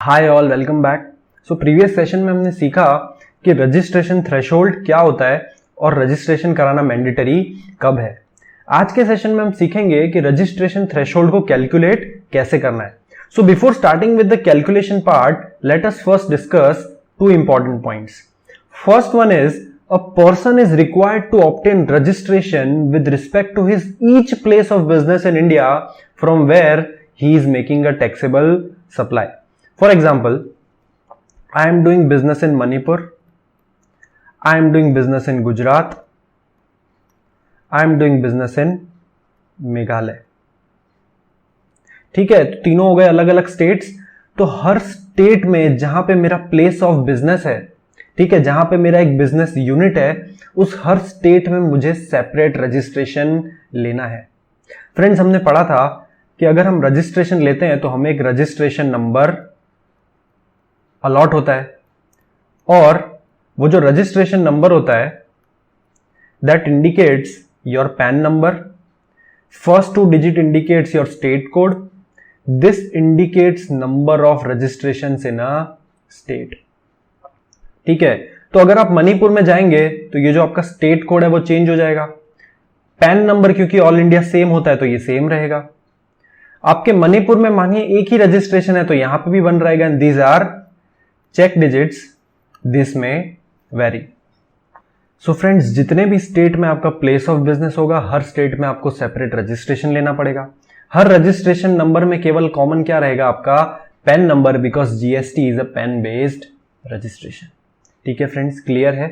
Hi all, welcome back. So previous session में हमने सीखा कि रजिस्ट्रेशन थ्रेशोल्ड क्या होता है और रजिस्ट्रेशन कराना मैंडेटरी कब है। आज के सेशन में हम सीखेंगे कि रजिस्ट्रेशन थ्रेशोल्ड को कैलकुलेट कैसे करना है। So before starting with the calculation part, let us first discuss two important points. First one is a person is required to obtain registration with respect to his each place of business in India from where he is making a taxable supply. For example, I am doing business in Manipur, I am doing business in Gujarat, I am doing business in Meghalaya. ठीक है, तो तीनों हो गए अलग अलग states. तो हर state में जहां पे मेरा प्लेस ऑफ बिजनेस है, ठीक है, जहां पे मेरा एक बिजनेस यूनिट है, उस हर स्टेट में मुझे सेपरेट रजिस्ट्रेशन लेना है। फ्रेंड्स, हमने पढ़ा था कि अगर हम रजिस्ट्रेशन लेते हैं तो हमें एक रजिस्ट्रेशन नंबर अलॉट होता है, और वो जो रजिस्ट्रेशन नंबर होता है that indicates your pan number, first 2 digit indicates your state code, this indicates number of registration in a state. ठीक है, तो अगर आप मणिपुर में जाएंगे तो ये जो आपका स्टेट कोड है वो चेंज हो जाएगा। पैन नंबर क्योंकि ऑल इंडिया सेम होता है तो ये सेम रहेगा। आपके मणिपुर में मानिए एक ही रजिस्ट्रेशन है तो यहां पे भी बन रहेगा, and these are check digits, this may vary. So friends, जितने भी स्टेट में आपका प्लेस ऑफ बिजनेस होगा, हर स्टेट में आपको सेपरेट रजिस्ट्रेशन लेना पड़ेगा। हर रजिस्ट्रेशन नंबर में केवल कॉमन क्या रहेगा, आपका PAN number, because GST is a PAN based registration. ठीक है फ्रेंड्स, क्लियर है।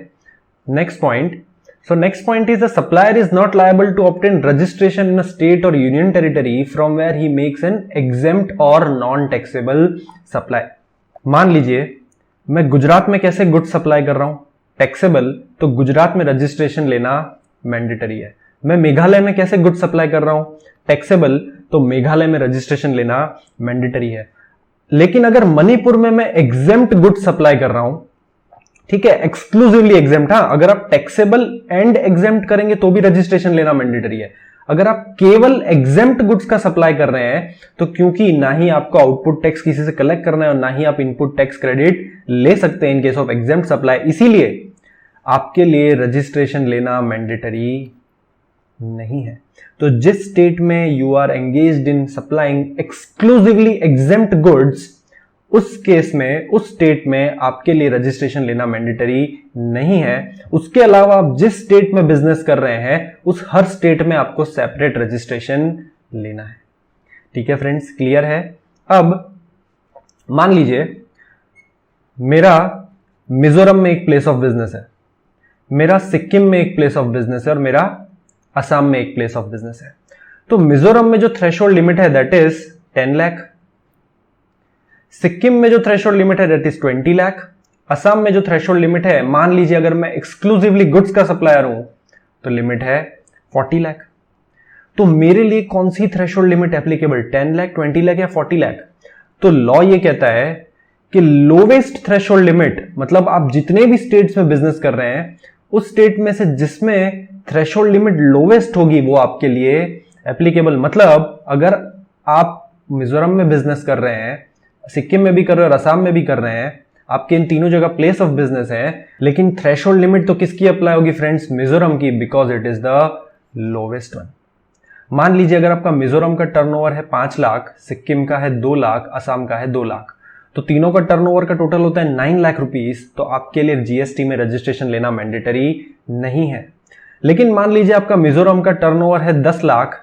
Next point, so next point is the supplier is not liable to obtain registration in a state or union territory from where he makes an exempt or non taxable supply. मान लीजिए मैं गुजरात में कैसे good supply कर रहा हूं, taxable, तो गुजरात में रजिस्ट्रेशन लेना मैंडेटरी है। मैं मेघालय में कैसे गुड सप्लाई कर रहा हूं, टैक्सेबल, तो मेघालय में रजिस्ट्रेशन लेना मैंडेटरी है। लेकिन अगर मणिपुर में मैं एग्जेम्प्ट गुड सप्लाई कर रहा हूं, ठीक है, एक्सक्लूसिवली एग्जेम्प्ट, हाँ, अगर आप टैक्सेबल एंड एग्जेम्प्ट करेंगे तो भी रजिस्ट्रेशन लेना मैंडेटरी है। अगर आप केवल एग्जेम्प्ट गुड्स का सप्लाई कर रहे हैं तो क्योंकि ना ही आपको आउटपुट टैक्स किसी से कलेक्ट करना है और ना ही आप इनपुट टैक्स क्रेडिट ले सकते हैं in case of exempt supply, इसीलिए आपके लिए रजिस्ट्रेशन लेना मैंडेटरी नहीं है। तो जिस स्टेट में you are engaged in supplying exclusively exempt goods, उस केस में, उस स्टेट में आपके लिए रजिस्ट्रेशन लेना मैंडेटरी नहीं है। उसके अलावा आप जिस स्टेट में बिजनेस कर रहे हैं उस हर स्टेट में आपको सेपरेट रजिस्ट्रेशन लेना है। ठीक है फ्रेंड्स, क्लियर है। अब मान लीजिए मेरा मिजोरम में एक प्लेस ऑफ बिजनेस है, मेरा सिक्किम में एक प्लेस ऑफ बिजनेस है और मेरा असम में एक प्लेस ऑफ बिजनेस है। तो मिजोरम में जो थ्रेशोल्ड लिमिट है दैट इज 10 लाख, सिक्किम में जो थ्रेशोल्ड लिमिट है दैट इज 20 लाख, असम में जो थ्रेशोल्ड लिमिट है, मान लीजिए अगर मैं एक्सक्लूसिवली गुड्स का सप्लायर हूं तो लिमिट है 40 लाख। तो मेरे लिए कौन सी threshold limit applicable, 10 lakh, 20 lakh या 40 लाख? तो लॉ ये कहता है कि लोवेस्ट थ्रेशोल्ड लिमिट, मतलब आप जितने भी स्टेट्स में बिजनेस कर रहे हैं उस स्टेट में से जिसमें थ्रेशोल्ड लिमिट लोवेस्ट होगी वो आपके लिए एप्लीकेबल। मतलब अगर आप मिजोरम में बिजनेस कर रहे हैं, सिक्किम में भी कर रहे हो और असम में भी कर रहे हैं, आपके इन तीनों जगह प्लेस ऑफ बिजनेस है, लेकिन थ्रेशोल्ड लिमिट तो किसकी अप्लाई होगी फ्रेंड्स, मिजोरम की, because it is the lowest one. मान लीजिए अगर आपका मिजोरम का टर्नओवर है 5 लाख, सिक्किम का है 2 लाख, असम का है 2 लाख, तो तीनों का टर्नओवर का टोटल होता है 9 लाख रुपीस, तो आपके लिए जीएसटी में रजिस्ट्रेशन लेना मैंडेटरी नहीं है। लेकिन मान लीजिए आपका मिजोरम का टर्नओवर है 10 लाख,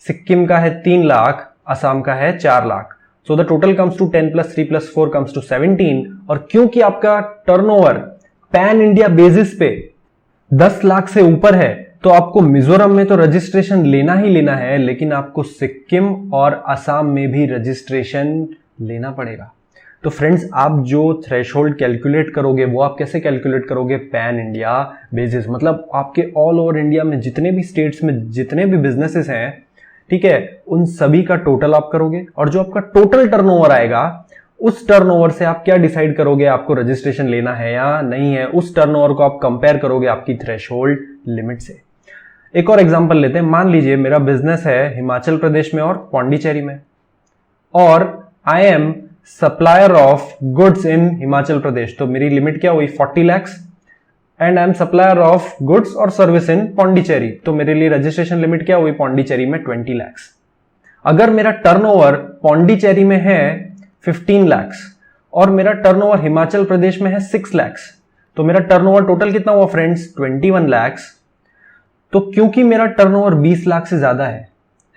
सिक्किम का है 3 लाख, असम का है 4 lakh, so the total comes to 10 + 3 + 4 comes to 17। और क्योंकि आपका टर्नओवर पैन इंडिया बेसिस पे 10 लाख से ऊपर है तो आपको मिजोरम में तो रजिस्ट्रेशन लेना ही लेना है, लेकिन आपको सिक्किम और असम में भी रजिस्ट्रेशन लेना पड़ेगा। तो फ्रेंड्स, आप जो थ्रेशोल्ड कैलकुलेट करोगे वो आप कैसे कैलकुलेट करोगे, पैन इंडिया बेसिस, मतलब आपके ऑल ओवर इंडिया में जितने भी स्टेट्स में जितने भी बिजनेसेस हैं, ठीक है, उन सभी का टोटल आप करोगे, और जो आपका टोटल टर्नओवर आएगा उस टर्नओवर से आप क्या डिसाइड करोगे, आपको रजिस्ट्रेशन लेना है या नहीं है। उस टर्नओवर को आप कंपेयर करोगे आपकी थ्रेशोल्ड लिमिट से। एक और एग्जांपल लेते हैं। मान लीजिए मेरा बिजनेस है हिमाचल प्रदेश में और पौंडीचेरी में, और I am supplier of goods in Himachal Pradesh, तो मेरी लिमिट क्या हुई 40 lakhs, and I am supplier of goods और सर्विस इन पौंडीचेरी, तो मेरे लिए रजिस्ट्रेशन लिमिट क्या हुई पौंडीचेरी में 20 lakhs। अगर मेरा टर्नओवर पौंडीचेरी में है 15 lakhs और मेरा टर्नओवर हिमाचल प्रदेश में है 6 lakhs, तो मेरा टर्नओवर टोटल कितना हुआ फ्रेंड्स 21 lakhs। तो क्योंकि मेरा टर्नओवर 20 लाख से ज्यादा है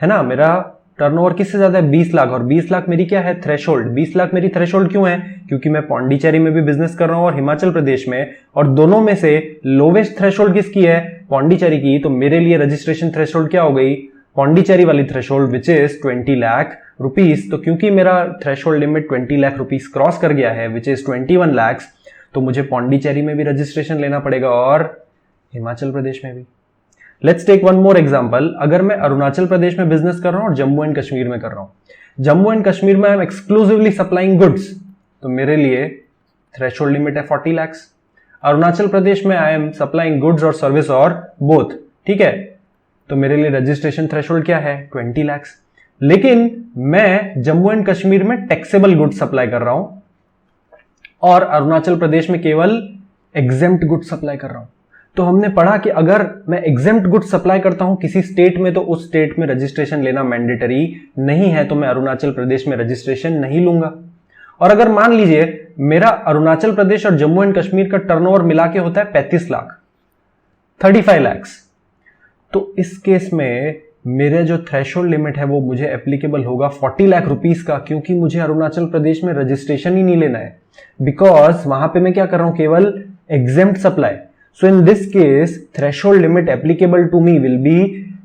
ना, मेरा टर्नओवर किससे ज्यादा है 20 लाख, और 20 लाख मेरी क्या है थ्रेशोल्ड, 20 लाख मेरी थ्रेशोल्ड क्यों है, क्योंकि मैं पौंडीचेरी में भी बिजनेस कर रहा हूं और हिमाचल प्रदेश में, और दोनों में से लोवेस्ट थ्रेशोल्ड किसकी है पौंडीचेरी की, तो मेरे लिए रजिस्ट्रेशन थ्रेशोल्ड क्या हो गई पौंडीचेरी वाली threshold which is 20 lakh rupees. तो क्योंकि मेरा threshold limit 20 lakh rupees cross कर गया है विच इज 21 lakhs, तो मुझे पौंडीचेरी में भी रजिस्ट्रेशन लेना पड़ेगा और हिमाचल प्रदेश में भी। Let's take one more example, अगर मैं अरुणाचल प्रदेश में बिजनेस कर रहा हूं और जम्मू एंड कश्मीर में कर रहा हूं, जम्मू एंड कश्मीर में I am exclusively supplying goods, तो मेरे लिए थ्रेशोल्ड लिमिट है 40 lakhs। अरुणाचल प्रदेश में आई एम सप्लाइंग गुड्स और सर्विस और बोथ, ठीक है, तो मेरे लिए रजिस्ट्रेशन थ्रेशोल्ड क्या है 20 lakhs। लेकिन मैं जम्मू एंड कश्मीर में टैक्सेबल गुड्स सप्लाई कर रहा हूं और अरुणाचल प्रदेश में केवल एग्जेम्प्ट गुड्स सप्लाई कर रहा हूं। तो हमने पढ़ा कि अगर मैं एग्जेम्प्ट गुड्स सप्लाई करता हूं किसी स्टेट में, तो उस स्टेट में रजिस्ट्रेशन लेना मैंडेटरी नहीं है, तो मैं अरुणाचल प्रदेश में रजिस्ट्रेशन नहीं लूंगा। और अगर मान लीजिए मेरा अरुणाचल प्रदेश और जम्मू एंड कश्मीर का टर्नओवर मिला के होता है 35 लाख 35 lakhs, तो इस केस में मेरे जो थ्रेशोल्ड लिमिट है वो मुझे एप्लीकेबल होगा 40 लाख रुपीस का, क्योंकि मुझे अरुणाचल प्रदेश में रजिस्ट्रेशन ही नहीं लेना है, बिकॉज वहां पे मैं क्या कर रहा हूं केवल exempt supply. So in this case threshold limit applicable to me will be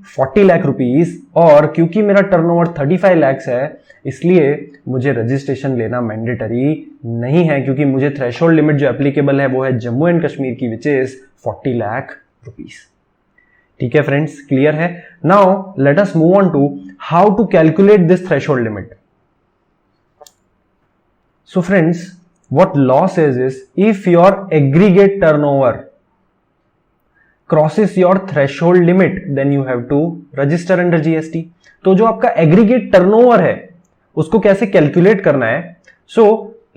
40 lakh rupees, और क्योंकि मेरा टर्नओवर 35 lakhs है इसलिए मुझे रजिस्ट्रेशन लेना मैंडेटरी नहीं है, क्योंकि मुझे थ्रेशोल्ड लिमिट जो एप्लीकेबल है वो है जम्मू एंड कश्मीर की विच इज 40 लाख रुपीस। ठीक है फ्रेंड्स, क्लियर है। Now let us move on to how to calculate this threshold limit. So friends, what law says is if your aggregate turnover crosses your threshold limit then you have to register under GST। तो जो आपका aggregate turnover है उसको कैसे calculate करना है। So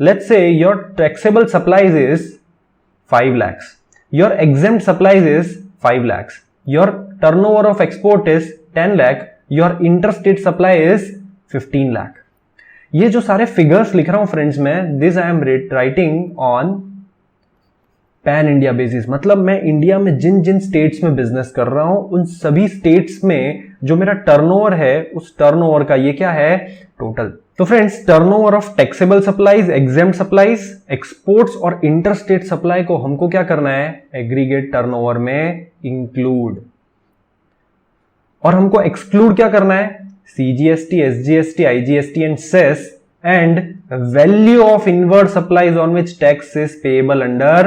let's say your taxable supplies is 5 lakhs, your exempt supplies is 5 lakhs, your turnover of export is 10 lakh, your interstate supply is 15 lakh। ये जो सारे फिगर्स लिख रहा हूं फ्रेंड्स मैं, this I am writing on pan India basis, मतलब मैं India में जिन जिन स्टेट्स में बिजनेस कर रहा हूं उन सभी स्टेट्स में जो मेरा टर्नओवर है उस टर्नओवर का ये क्या है टोटल। तो friends, turnover of taxable supplies, exempt supplies, exports और इंटरस्टेट सप्लाई को हमको क्या करना है एग्रीगेट टर्नओवर में इंक्लूड, और हमको एक्सक्लूड क्या करना है CGST, SGST, IGST and cess and value of inward supplies on which tax is payable under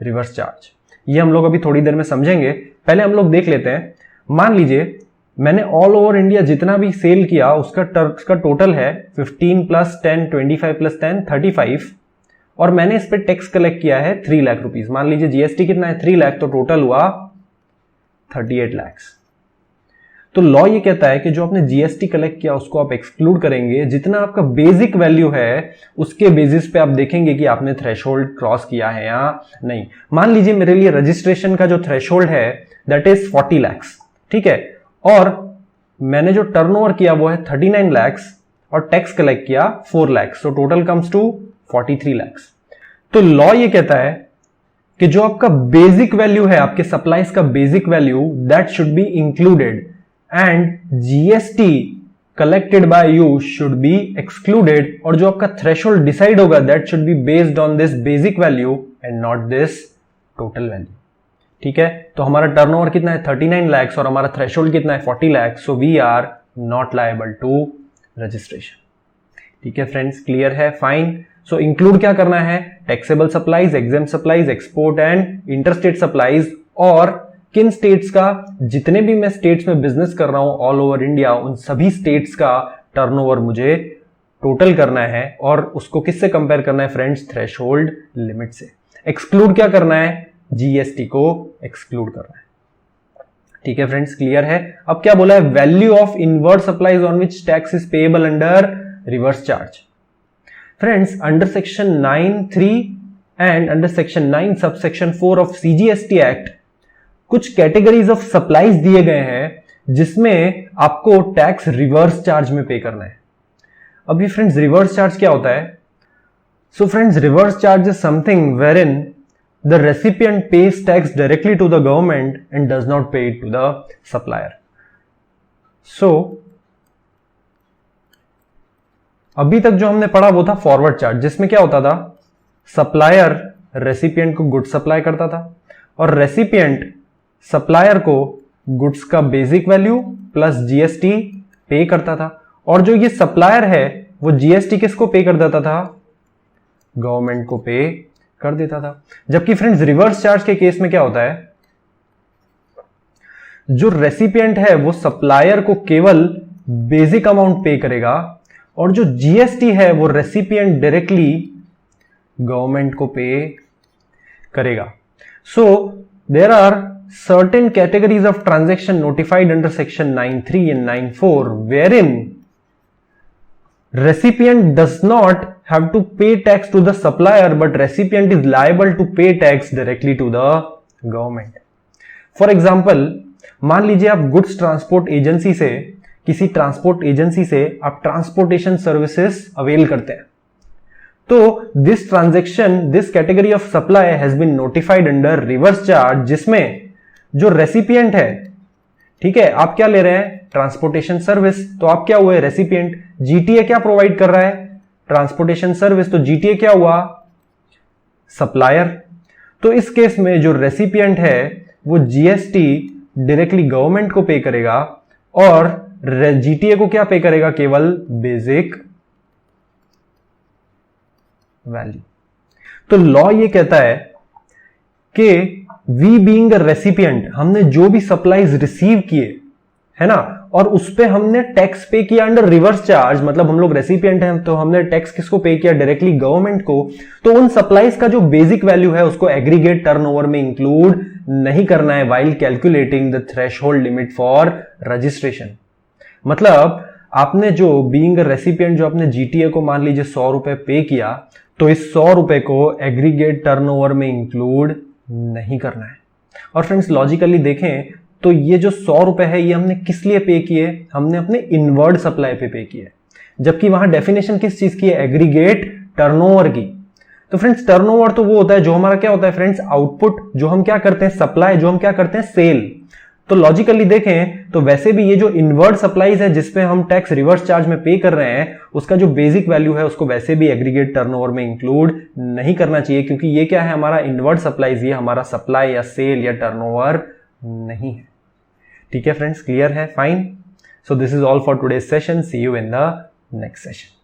reverse charge। ये हम लोग अभी थोड़ी देर में समझेंगे, पहले हम लोग देख लेते हैं। मान लीजिए मैंने ऑल ओवर इंडिया जितना भी सेल किया उसका टोटल है 15 + 10 25 + 10 35, और मैंने इस पे टैक्स कलेक्ट किया है 3 लाख रुपीस। मान लीजिए GST कितना है 3 लाख, तो टोटल हुआ 38 lakhs। तो लॉ ये कहता है कि जो आपने जीएसटी कलेक्ट किया उसको आप एक्सक्लूड करेंगे, जितना आपका बेसिक वैल्यू है उसके बेसिस पे आप देखेंगे कि आपने थ्रेशोल्ड क्रॉस किया है या नहीं। मान लीजिए मेरे लिए रजिस्ट्रेशन का जो थ्रेशोल्ड है दैट इज 40 lakhs, ठीक है, और मैंने जो टर्नओवर किया वो है 39 lakhs और टैक्स कलेक्ट किया 4 lakhs, तो टोटल कम्स टू 43 lakhs। तो लॉ ये कहता है कि जो आपका बेसिक वैल्यू है आपके सप्लाईज का basic value that should be included and GST collected by you should be excluded, और जो आपका threshold decide होगा that should be based on this basic value and not this total value। ठीक है, तो हमारा टर्नओवर कितना है 39 lakhs और हमारा थ्रेशोल्ड कितना है 40 lakhs, so we are not liable to registration। ठीक है फ्रेंड्स, क्लियर है, फाइन। सो इंक्लूड क्या करना है taxable supplies, exempt supplies, export and interstate supplies, और किन स्टेट्स का, जितने भी मैं स्टेट्स में बिजनेस कर रहा हूं ऑल ओवर इंडिया उन सभी स्टेट्स का टर्नओवर मुझे टोटल करना है और उसको किससे कंपेयर करना है फ्रेंड्स थ्रेशोल्ड लिमिट से। एक्सक्लूड क्या करना है जीएसटी को एक्सक्लूड करना है। ठीक है फ्रेंड्स, क्लियर है। अब क्या बोला है value of inward supplies on which tax is payable under reverse charge. Friends, under section 9(3) and under section 9 subsection 4 of CGST act कुछ कैटेगरीज ऑफ सप्लाईज दिए गए हैं जिसमें आपको टैक्स रिवर्स चार्ज में पे करना है। अभी फ्रेंड्स, रिवर्स चार्ज क्या होता है? So friends, reverse charge is something wherein the recipient pays tax directly to the government and does not pay it to the supplier. So अभी तक जो हमने पढ़ा वो था फॉरवर्ड चार्ज, जिसमें क्या होता था, सप्लायर रेसिपिएंट को गुड्स सप्लाई करता था और रेसिपिएंट सप्लायर को गुड्स का बेसिक वैल्यू प्लस जीएसटी पे करता था, और जो ये सप्लायर है वो जीएसटी किसको पे कर देता था? गवर्नमेंट को पे कर देता था। जबकि फ्रेंड्स, रिवर्स चार्ज के केस में क्या होता है, जो रेसिपिएंट है वो सप्लायर को केवल बेसिक अमाउंट पे करेगा और जो जीएसटी है वो रेसिपिएंट डायरेक्टली गवर्नमेंट को पे करेगा। So there are certain categories of transaction notified under section 9(3) and 9(4) wherein recipient does not have to pay tax to the supplier but recipient is liable to pay tax directly to the government. For example, मान लीजिए आप goods transport agency से, किसी transport agency से आप transportation services avail करते हैं, तो this transaction, this category of supply has been notified under reverse charge, जिसमें जो रेसिपिएंट है, ठीक है, आप क्या ले रहे हैं? ट्रांसपोर्टेशन सर्विस, तो आप क्या हुए? रेसिपिएंट। जीटीए क्या प्रोवाइड कर रहा है? ट्रांसपोर्टेशन सर्विस, तो जीटीए क्या हुआ? सप्लायर। तो इस केस में जो रेसिपिएंट है वो जीएसटी डायरेक्टली गवर्नमेंट को पे करेगा और जीटीए को क्या पे करेगा? केवल बेसिक वैल्यू। तो लॉ ये कहता है कि वी बीइंग अ रेसिपिएंट, हमने जो भी सप्लाईज रिसीव किए है ना, और उस पे हमने टैक्स पे किया अंडर रिवर्स चार्ज, मतलब हम लोग रेसिपिएंट हैं तो हमने टैक्स किसको पे किया? डायरेक्टली गवर्नमेंट को। तो उन सप्लाईज का जो बेसिक वैल्यू है उसको एग्रीगेट टर्नओवर में इंक्लूड नहीं करना है while calculating the threshold limit for registration. मतलब आपने जो बीइंग अ रेसिपिएंट, जो आपने जीटीए को मान लीजिए 100 रुपए पे किया, तो इस 100 रुपए को एग्रीगेट टर्नओवर में इंक्लूड नहीं करना है। और फ्रेंड्स, लॉजिकली देखें तो ये जो 100 रुपए है ये हमने किस लिए पे किए? हमने अपने इनवर्ड सप्लाई पे किए, जबकि वहां डेफिनेशन किस चीज की है? एग्रीगेट टर्नओवर की। तो फ्रेंड्स, टर्नओवर तो वो होता है जो हमारा क्या होता है फ्रेंड्स? आउटपुट, जो हम क्या करते हैं? सप्लाई, जो हम क्या करते हैं? सेल। तो लॉजिकली देखें तो वैसे भी ये जो इनवर्ड सप्लाईज है जिसपे हम टैक्स रिवर्स चार्ज में पे कर रहे हैं, उसका जो बेसिक वैल्यू है उसको वैसे भी एग्रीगेट टर्नओवर में इंक्लूड नहीं करना चाहिए, क्योंकि ये क्या है? हमारा इनवर्ड सप्लाईज, ये हमारा सप्लाई या सेल या टर्नओवर नहीं है। ठीक है फ्रेंड्स, क्लियर है? Fine. So this is all for today's session. See you in the next session.